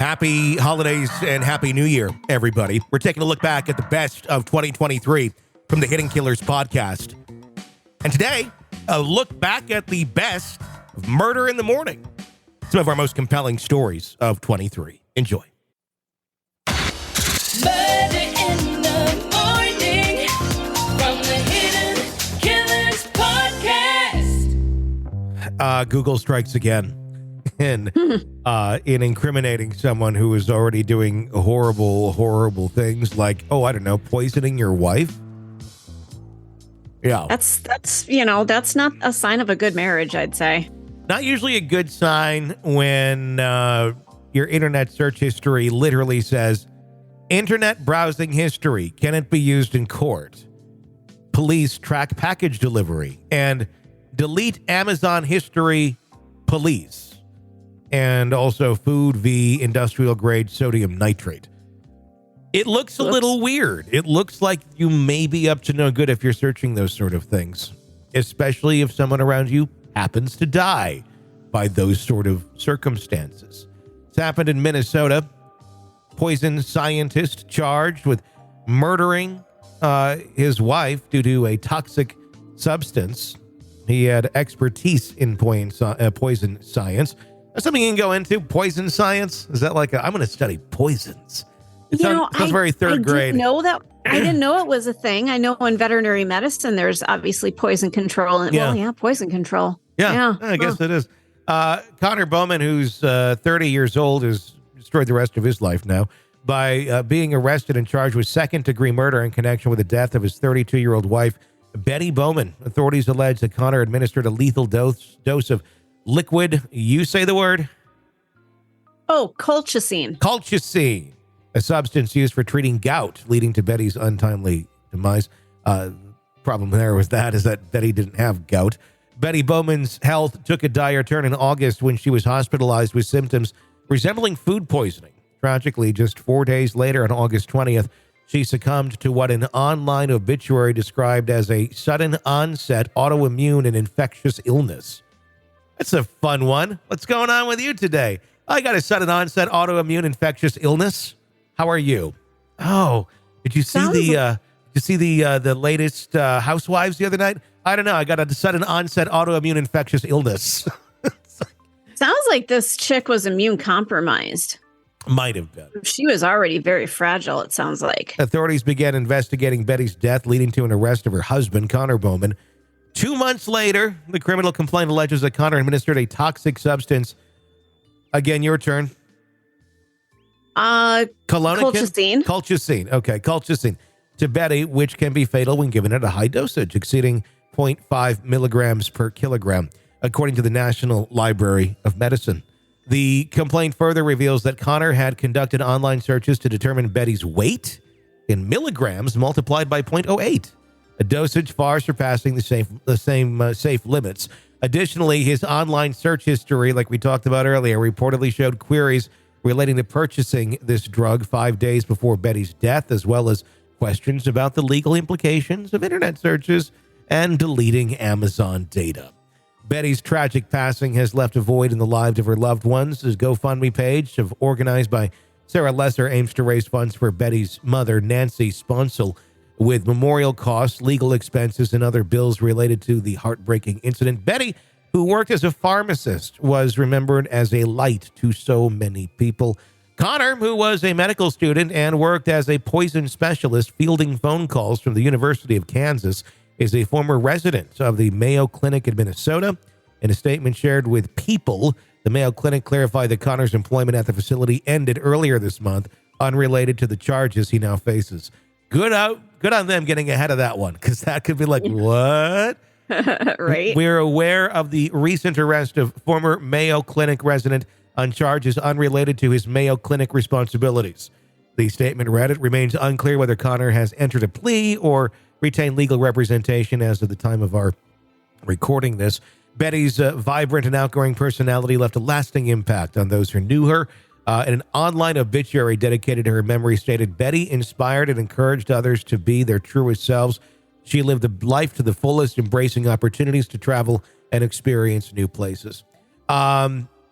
Happy holidays and happy new year, everybody. We're taking a look back at the best of 2023 from the Hidden Killers podcast. And today, a look back at the best of Murder in the Morning. Some of our most compelling stories of 23. Enjoy. Murder in the Morning from the Hidden Killers podcast. Google strikes again in incriminating someone who is already doing horrible things like, poisoning your wife. Yeah. That's not a sign of a good marriage, I'd say. Not usually a good sign when your internet search history literally says, internet browsing history, can it be used in court? Police track package delivery and delete Amazon history, police. And also food v industrial grade sodium nitrate. It looks a little weird. It looks like you may be up to no good if you're searching those sort of things, especially if someone around you happens to die by those sort of circumstances. It's happened in Minnesota. Poison scientist charged with murdering his wife due to a toxic substance. He had expertise in poison science. That's something you can go into. Poison science? Is that like I'm going to study poisons? It sounds very third grade. I didn't know it was a thing. I know in veterinary medicine, there's obviously poison control. Poison control. Yeah. I guess it is. Connor Bowman, who's 30 years old, has destroyed the rest of his life now by being arrested and charged with second-degree murder in connection with the death of his 32-year-old wife, Betty Bowman. Authorities allege that Connor administered a lethal dose of liquid, you say the word? Oh, colchicine. Colchicine, a substance used for treating gout, leading to Betty's untimely demise. Problem there with that is that Betty didn't have gout. Betty Bowman's health took a dire turn in August when she was hospitalized with symptoms resembling food poisoning. Tragically, just 4 days later, on August 20th, she succumbed to what an online obituary described as a sudden onset autoimmune and infectious illness. That's a fun one. What's going on with you today? I got a sudden onset autoimmune infectious illness. How are you? Oh, did you see the latest Housewives the other night? I don't know. I got a sudden onset autoimmune infectious illness. Sounds like this chick was immune compromised. Might have been. She was already very fragile, it sounds like. Authorities began investigating Betty's death, leading to an arrest of her husband, Connor Bowman. 2 months later, the criminal complaint alleges that Connor administered a toxic substance. Again, your turn. Colchicine. Colchicine. Okay, colchicine to Betty, which can be fatal when given at a high dosage, exceeding 0.5 milligrams per kilogram, according to the National Library of Medicine. The complaint further reveals that Connor had conducted online searches to determine Betty's weight in milligrams multiplied by 0.08. A dosage far surpassing the same safe limits. Additionally, his online search history, like we talked about earlier, reportedly showed queries relating to purchasing this drug 5 days before Betty's death, as well as questions about the legal implications of internet searches and deleting Amazon data. Betty's tragic passing has left a void in the lives of her loved ones. His GoFundMe page, organized by Sarah Lesser, aims to raise funds for Betty's mother, Nancy Sponsel, with memorial costs, legal expenses, and other bills related to the heartbreaking incident. Betty, who worked as a pharmacist, was remembered as a light to so many people. Connor, who was a medical student and worked as a poison specialist fielding phone calls from the University of Kansas, is a former resident of the Mayo Clinic in Minnesota. In a statement shared with People, the Mayo Clinic clarified that Connor's employment at the facility ended earlier this month, unrelated to the charges he now faces. Good on them getting ahead of that one, because that could be like, what? Right. We're aware of the recent arrest of former Mayo Clinic resident on charges unrelated to his Mayo Clinic responsibilities. The statement read, it remains unclear whether Connor has entered a plea or retained legal representation as of the time of our recording this. Betty's vibrant and outgoing personality left a lasting impact on those who knew her. An online obituary dedicated to her memory stated, Betty inspired and encouraged others to be their truest selves. She lived a life to the fullest, embracing opportunities to travel and experience new places.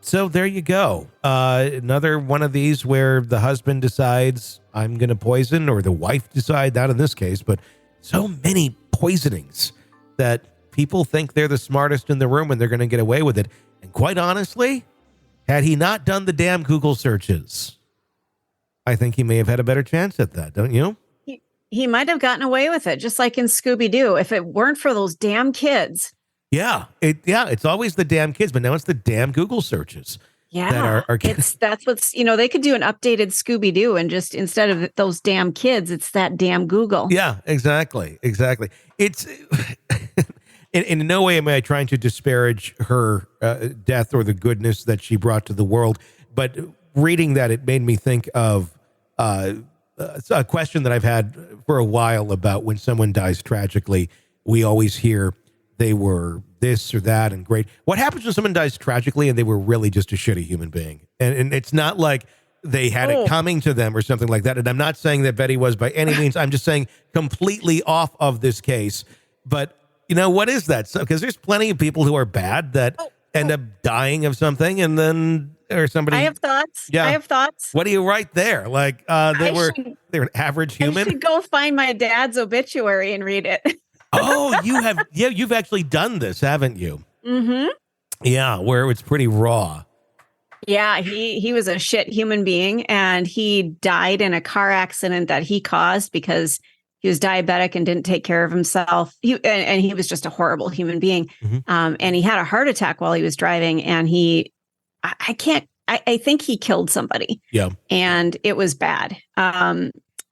So there you go. Another one of these where the husband decides I'm going to poison, or the wife decide, not in this case, but so many poisonings that people think they're the smartest in the room and they're going to get away with it. And quite honestly, had he not done the damn Google searches, I think he may have had a better chance at that, don't you? He might have gotten away with it, just like in Scooby-Doo, if it weren't for those damn kids. Yeah, it's always the damn kids, but now it's the damn Google searches. Yeah, that are that's what's, they could do an updated Scooby-Doo and just instead of those damn kids, it's that damn Google. Yeah, exactly. It's in no way am I trying to disparage her death or the goodness that she brought to the world, but reading that, it made me think of a question that I've had for a while about when someone dies tragically. We always hear they were this or that and great. What happens when someone dies tragically and they were really just a shitty human being? And it's not like they had it coming to them or something like that. And I'm not saying that Betty was by any means. I'm just saying completely off of this case. But, what is that? So, because there's plenty of people who are bad that end up dying of something and then, or somebody. I have thoughts. Yeah. I have thoughts. What do you write there? Like they were an average human. I should go find my dad's obituary and read it. Oh, you have. Yeah, you've actually done this, haven't you? Mm-hmm. Yeah, where it's pretty raw. Yeah, he was a shit human being, and he died in a car accident that he caused because he was diabetic and didn't take care of himself. And he was just a horrible human being. Mm-hmm. And he had a heart attack while he was driving, and I think he killed somebody. Yeah, and it was bad.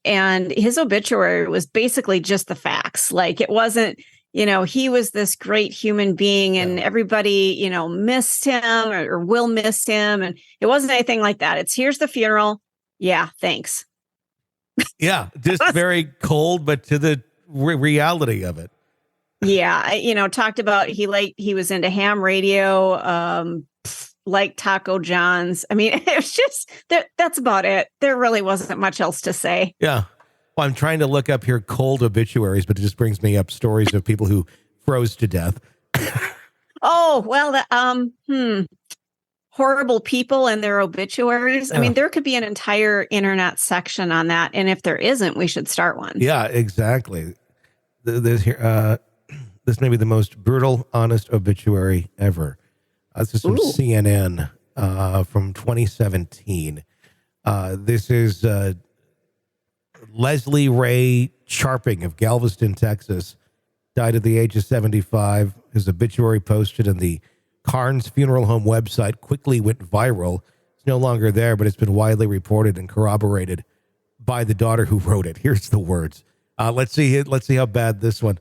And his obituary was basically just the facts. Like it wasn't, he was this great human being and everybody, missed him or will miss him. And it wasn't anything like that. It's here's the funeral. Yeah. Thanks. Yeah. Just very cold, but to the reality of it. Yeah. Talked about he was into ham radio, like Taco John's. I mean, it was just that's about it. There really wasn't much else to say. Yeah. Well, I'm trying to look up here cold obituaries, but it just brings me up stories of people who froze to death. Oh, well, horrible people and their obituaries. I mean, there could be an entire internet section on that. And if there isn't, we should start one. Yeah, exactly. This may be the most brutal, honest obituary ever. This is from CNN from 2017. This is Leslie Ray Charping of Galveston, Texas, died at the age of 75. His obituary posted in the Carnes Funeral Home website quickly went viral. It's no longer there, but it's been widely reported and corroborated by the daughter who wrote it. Here's the words. Let's see how bad this one.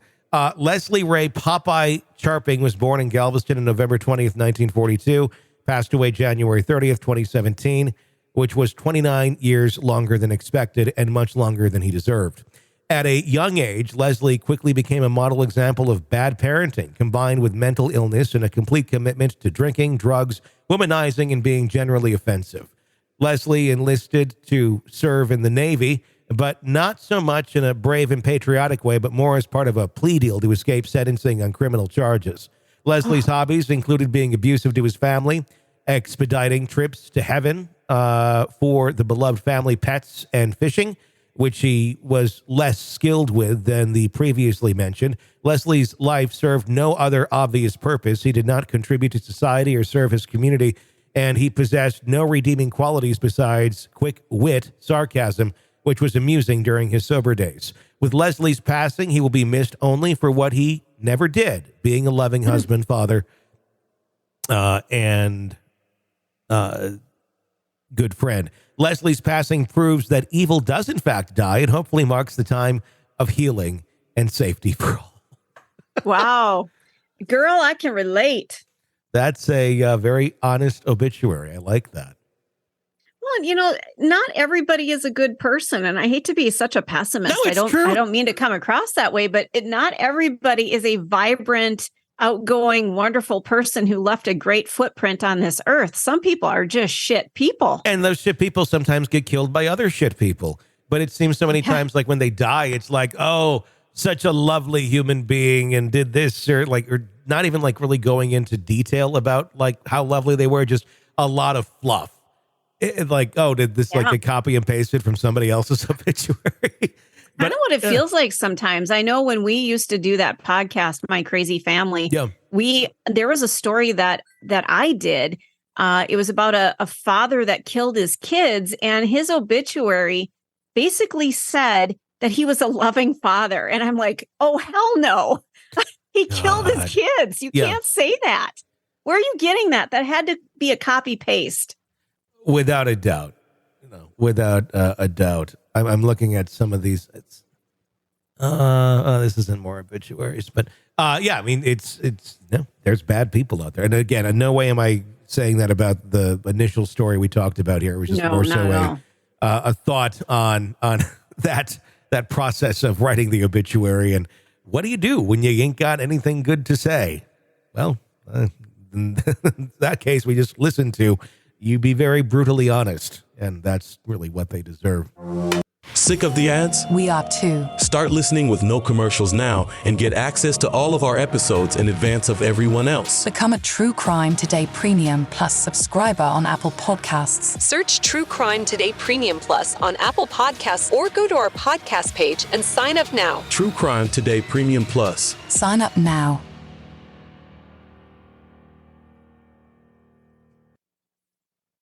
Leslie Ray Popeye Charping was born in Galveston on November 20th, 1942, passed away January 30th, 2017, which was 29 years longer than expected and much longer than he deserved. At a young age, Leslie quickly became a model example of bad parenting, combined with mental illness and a complete commitment to drinking, drugs, womanizing, and being generally offensive. Leslie enlisted to serve in the Navy, but not so much in a brave and patriotic way, but more as part of a plea deal to escape sentencing on criminal charges. Leslie's hobbies included being abusive to his family, expediting trips to heaven for the beloved family pets, and fishing, which he was less skilled with than the previously mentioned. Leslie's life served no other obvious purpose. He did not contribute to society or serve his community, and he possessed no redeeming qualities besides quick wit, sarcasm, which was amusing during his sober days. With Leslie's passing, he will be missed only for what he never did, being a loving husband, father, and good friend. Leslie's passing proves that evil does in fact die and hopefully marks the time of healing and safety for all. Wow. Girl, I can relate. That's a very honest obituary. I like that. Well, not everybody is a good person, and I hate to be such a pessimist. No, it's true. I don't mean to come across that way, but not everybody is a vibrant, outgoing, wonderful person who left a great footprint on this earth. Some people are just shit people. And those shit people sometimes get killed by other shit people. But it seems so many times like when they die, it's like, oh, such a lovely human being and did this or not even like really going into detail about like how lovely they were. Just, a lot of fluff. Like, oh, did this like get copy and pasted from somebody else's obituary? Kind of what it feels like sometimes. I know when we used to do that podcast, My Crazy Family, there was a story that I did. It was about a father that killed his kids, and his obituary basically said that he was a loving father. And I'm like, oh, hell no. He killed his kids. You can't say that. Where are you getting that? That had to be a copy paste. Without a doubt. Without a doubt. I'm looking at some of these. This isn't more obituaries, but I mean, it's there's bad people out there. And again, in no way am I saying that about the initial story we talked about here. It was just more so a thought on that process of writing the obituary. And what do you do when you ain't got anything good to say? Well, in that case, we just listen to you be very brutally honest. And that's really what they deserve. Sick of the ads? We are too. Start listening with no commercials now and get access to all of our episodes in advance of everyone else. Become a True Crime Today Premium Plus subscriber on Apple Podcasts. Search True Crime Today Premium Plus on Apple Podcasts or go to our podcast page and sign up now. True Crime Today Premium Plus. Sign up now.